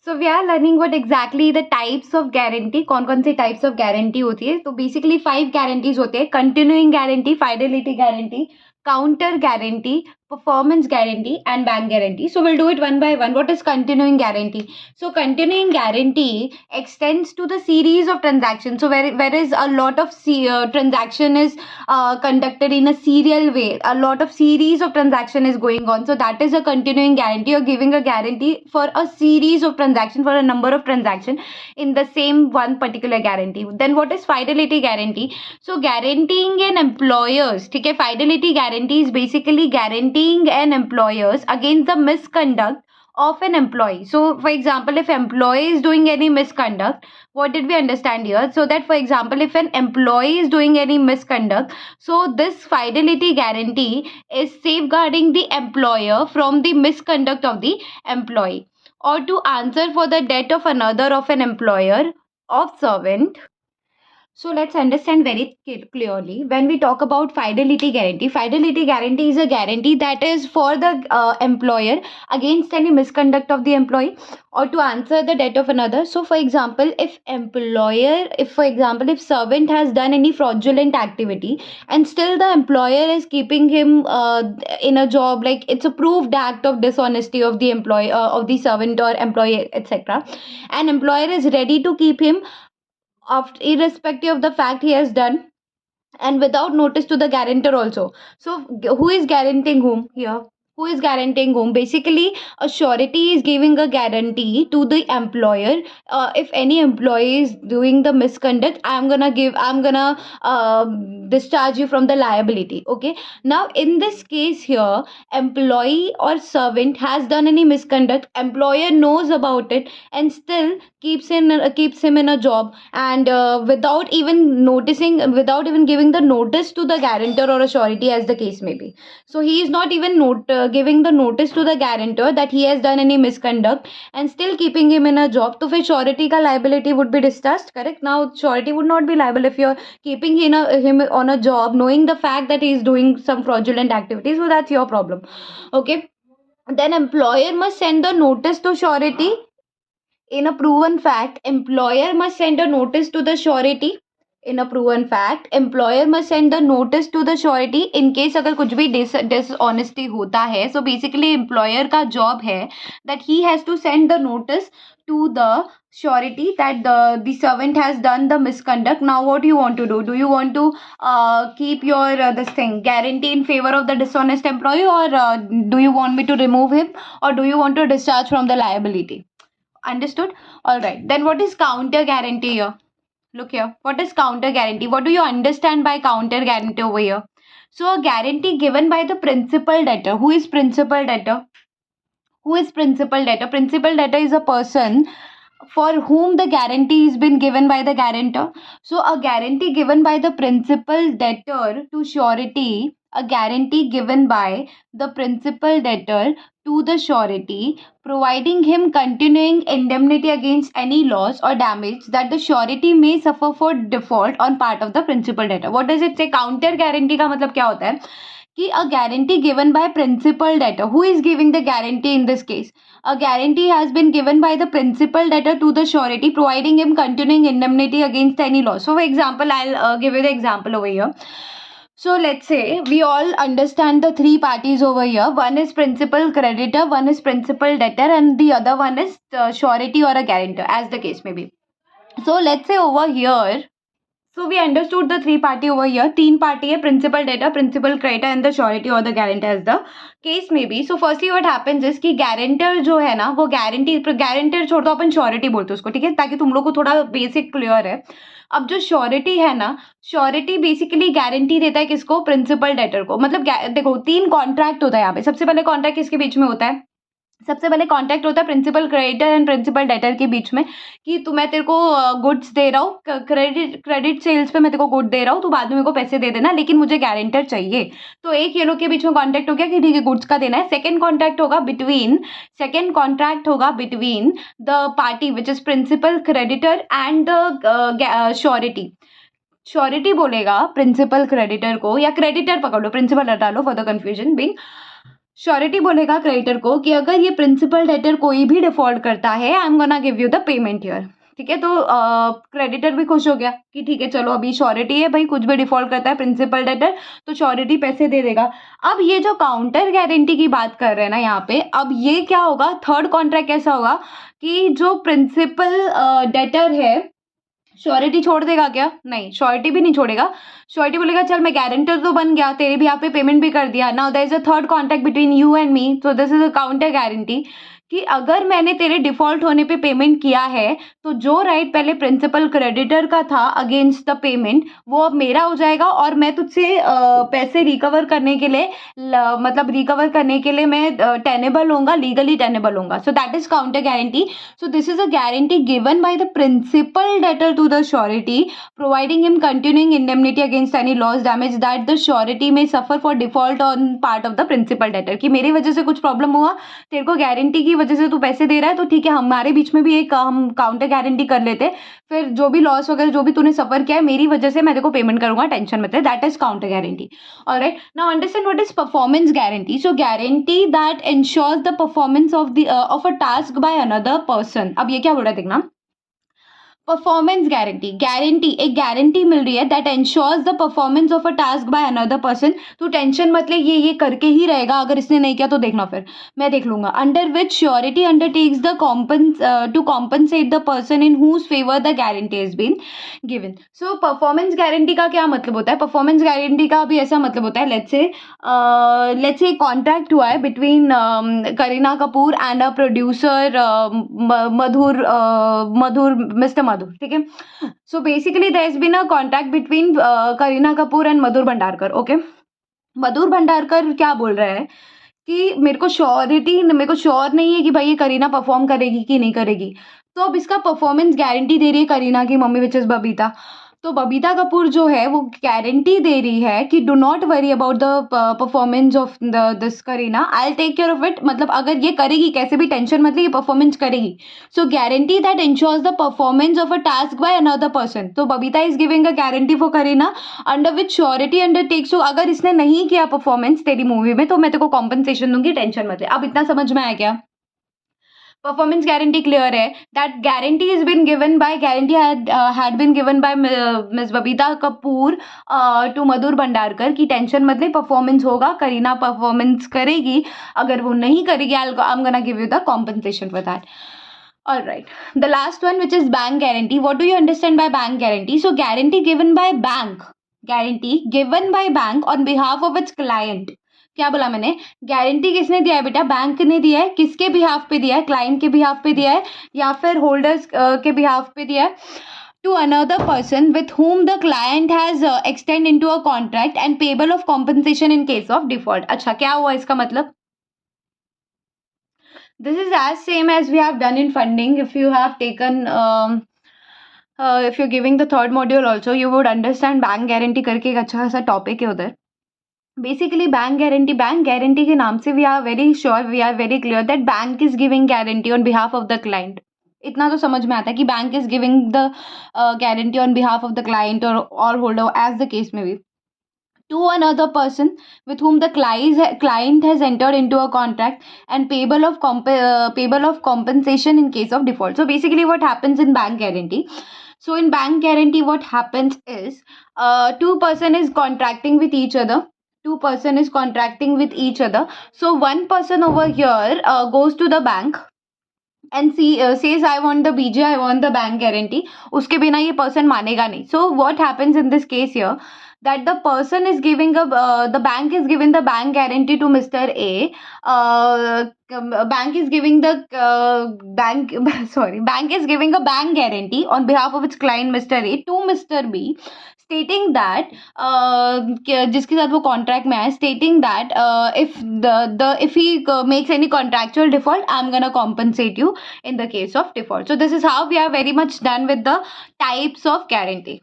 So we are learning what exactly the types of guarantee, कौन कौन सी types of guarantee होती है. तो बेसिकली 5 गारंटीज होते हैं: continuing guarantee, fidelity guarantee, counter guarantee, performance guarantee and bank guarantee. So we'll do it one by one. What is continuing guarantee? So continuing guarantee extends to the series of transactions. So whereas a lot of transaction is conducted in a serial way, a lot of series of transaction is going on, so that is a continuing guarantee. You're giving a guarantee for a series of transaction, for a number of transaction in the same one particular guarantee. Then what is fidelity guarantee? So guaranteeing an employers, ठीक है, fidelity guarantee is basically guaranteeing an employers against the misconduct of an employee. So for example, if employee is doing any misconduct, what did we understand here? So that for example, if an employee is doing any misconduct, so this fidelity guarantee is safeguarding the employer from the misconduct of the employee, or to answer for the debt of another of an employer of servant. So let's understand very clearly. When we talk about fidelity guarantee is a guarantee that is for the employer against any misconduct of the employee, or to answer the debt of another. So for example, if servant has done any fraudulent activity and still the employer is keeping him in a job, like it's a proved act of dishonesty of the employee, of the servant or employee, etc., and employer is ready to keep him irrespective of the fact he has done, and without notice to the guarantor also. So who is guaranteeing whom here? Who is guaranteeing whom? Basically, a surety is giving a guarantee to the employer. If any employee is doing the misconduct, I'm gonna discharge you from the liability. Okay. Now, in this case here, employee or servant has done any misconduct, employer knows about it, and still keeps him in a job, and without even noticing, without even giving the notice to the guarantor or a surety, as the case may be. So he is not even giving the notice to the guarantor that he has done any misconduct and still keeping him in a job. So फिर surety का liability would be discharged, correct? Now surety would not be liable if you're keeping him on a job knowing the fact that he is doing some fraudulent activity. So that's your problem. Okay. Then employer must send the notice to surety. In a proven fact, employer must send a notice to the surety. In a proven fact, employer must send the notice to the surety in case अगर कुछ भी dishonesty होता है. So basically employer का job है that he has to send the notice to the surety that the servant has done the misconduct. Now what do you want to do? Do you want to keep your this thing guarantee in favor of the dishonest employee, or do you want me to remove him, or do you want to discharge from the liability? Understood? All right. Then what is counter guarantee here? Look here. What is counter guarantee? What do you understand by counter guarantee over here? So a guarantee given by the principal debtor. Who is principal debtor? Who is principal debtor? Principal debtor is a person for whom the guarantee has been given by the guarantor. So a guarantee given by the principal debtor to surety, a guarantee given by the principal debtor to the surety, providing him continuing indemnity against any loss or damage that the surety may suffer for default on part of the principal debtor. What does it say? Counter guarantee का मतलब क्या होता है कि a guarantee given by principal debtor. Who is giving the guarantee in this case? A guarantee has been given by the principal debtor to the surety, providing him continuing indemnity against any loss. So for example, I'll give you the example over here. So let's say we all understand the three parties over here. One is principal creditor, one is principal debtor, and the other one is surety or a guarantor, as the case may be. So let's say over here, so we understood the three party over here. तीन party है, principal debtor, principal creditor and the surety or the guarantor as the case may be. So firstly what happens is कि guarantor जो है ना वो guarantor छोड़ दो, अपन surety बोलते हैं उसको, ठीक है, ताकि तुम लोग को थोड़ा basic clear है. अब जो surety है ना, surety basically guarantee देता है किसको? principal debtor को. मतलब देखो तीन contract होता है यहाँ पे. सबसे पहले contract किसके बीच में होता है? सबसे पहले कॉन्ट्रैक्ट होता है principal creditor and principal debtor के बीच में कि मैं तेरे को गुड्स दे रहा हूँ, क्रेडिट सेल्स पे मैं तेरे को गुड दे रहा हूँ, तो बाद में मेरे को पैसे दे देना, लेकिन मुझे गारंटर चाहिए. तो एक ये लोग के बीच में कॉन्ट्रैक्ट हो गया कि ठीक है गुड्स का देना है. सेकंड कॉन्ट्रैक्ट होगा between the party which is principal creditor and the surety बोलेगा प्रिंसिपल क्रेडिटर को, या क्रेडिटर पकड़ लो, प्रिंसिपल हटा लो for the confusion being. Surety बोलेगा क्रेडिटर को कि अगर ये प्रिंसिपल डेटर कोई भी डिफॉल्ट करता है, I am gonna give you the payment here. ठीक है, तो क्रेडिटर भी खुश हो गया कि ठीक है चलो अभी श्योरिटी है भाई, कुछ भी डिफॉल्ट करता है प्रिंसिपल डेटर तो श्योरिटी पैसे दे देगा। अब ये जो काउंटर गारंटी की बात कर रहे हैं ना यहाँ पे, अब ये क्या होगा, थर्ड कॉन्ट्रैक्ट कैसा होगा कि जो प्रिंसिपल डेटर है श्योरिटी छोड़ देगा क्या? नहीं, श्योरिटी भी नहीं छोड़ेगा। श्योरिटी बोलेगा चल मैं गारंटर तो बन गया, तेरे भी यहाँ पे पेमेंट भी कर दिया, now there is a third contract between you and me, so this is a counter guarantee कि अगर मैंने तेरे डिफॉल्ट होने पे पेमेंट किया है तो जो राइट पहले प्रिंसिपल क्रेडिटर का था अगेंस्ट द पेमेंट वो अब मेरा हो जाएगा, और मैं तुझसे पैसे रिकवर करने के लिए मतलब रिकवर करने के लिए मैं टेनेबल होऊंगा, लीगली टेनेबल होऊंगा। So that is counter guarantee. So this is a guarantee given by the principal debtor to the surety, providing him continuing indemnity against any loss damage that the surety may suffer for default on part of the principal debtor। कि मेरी वजह से कुछ problem हुआ, तेरे को guarantee की वजह से तू पैसे दे रहा है तो ठीक है, हमारे बीच में भी एक हम काउंटर गारंटी कर लेते, फिर जो भी लॉस वगैरह जो भी तूने सफर किया है मेरी वजह से मैं तेरे को पेमेंट करूंगा, टेंशन मत ले। That is counter guarantee. Alright, now understand what is performance guarantee. So guarantee that ensures the performance of a task by another person. अब ये क्या बोल रहा है देखना, परफॉर्मेंस गारंटी, गारंटी एक गारंटी मिल रही है that ensures the performance of a task by another person. तो टेंशन मत ले, ये करके ही रहेगा, अगर इसने नहीं किया तो देखना फिर मैं देख लूंगा। Under which surety undertakes the to compensate the person in whose favour the guarantee is been given. So performance guarantee का क्या मतलब होता है? परफॉर्मेंस गारंटी का भी ऐसा मतलब होता है, लेट्स से कॉन्ट्रैक्ट हुआ है between Kareena Kapoor and a producer Madhur Madhur mister Madhur. ठीक है, so basically there has been a contract between Kareena Kapoor and Madhur Bhandarkar. Okay, Madhur Bhandarkar क्या बोल रहा है कि मेरे को श्योर नहीं है कि भाई ये करीना परफॉर्म करेगी कि नहीं करेगी, तो अब इसका परफॉर्मेंस गारंटी दे रही है करीना की मम्मी विच इज बबीता। तो बबीता कपूर जो है वो गारंटी दे रही है कि do not worry about the performance of this करीना, I will take care of it. मतलब अगर ये करेगी कैसे भी टेंशन मत ले, ये परफॉर्मेंस करेगी। So guarantee that ensures the performance of a task by another person. तो Babita is giving a guarantee for Kareena under which surety undertakes. So अगर इसने नहीं किया परफॉर्मेंस तेरी मूवी में तो मैं तेरे को कॉम्पनसेशन दूंगी, टेंशन मत ले। अब इतना समझ में आया क्या? परफॉर्मेंस गारंटी क्लियर है, that guarantee is been given by guarantee had been given by miss Babita Kapoor to Madhur Bhandarkar की टेंशन मत ले, परफॉर्मेंस होगा, करीना परफॉर्मेंस करेगी, अगर वो नहीं करेगी I am gonna give you the compensation for that. All right. The last one, which is bank guarantee. What do you understand by bank guarantee? So, guarantee given by bank. Guarantee given by bank on behalf of its client. क्या बोला मैंने? Guarantee किसने दिया है बेटा? Bank ने दिया है। किसके बिहाफ पे दिया है? क्लाइंट के बिहाफ पे दिया है या फिर होल्डर्स के बिहाफ पे दिया है? To another person with whom the client has extend into a contract and payable of compensation in case of default. अच्छा, क्या हुआ इसका मतलब? This is as same as we have done in funding. If you have taken if you're giving the third module also, you would understand bank guarantee करके एक अच्छा खासा topic है उधर। बेसिकली बैंक गारंटी के नाम से we are very sure, we are very clear that bank is giving guarantee on behalf of the client. इतना तो समझ में आता है कि bank is giving the guarantee on behalf of the client और होल्डर एज द केस में भी to another person with whom the client has entered into a contract and payable of compensation in case of default. So basically what happens in bank guarantee, so in bank guarantee what happens is two person is contracting with each other, so one person over here goes to the bank and says I want the BG, I want the bank guarantee. उसके बिना ये person मानेगा नहीं. So what happens in this case here, that the person is giving the bank is giving the bank guarantee to Mr. A. Bank is giving the bank is giving a bank guarantee on behalf of its client Mr. A to Mr. B, stating that जिसके साथ वो contract में है, stating that if he makes any contractual default, I'm gonna compensate you in the case of default. So this is how we are very much done with the types of guarantee.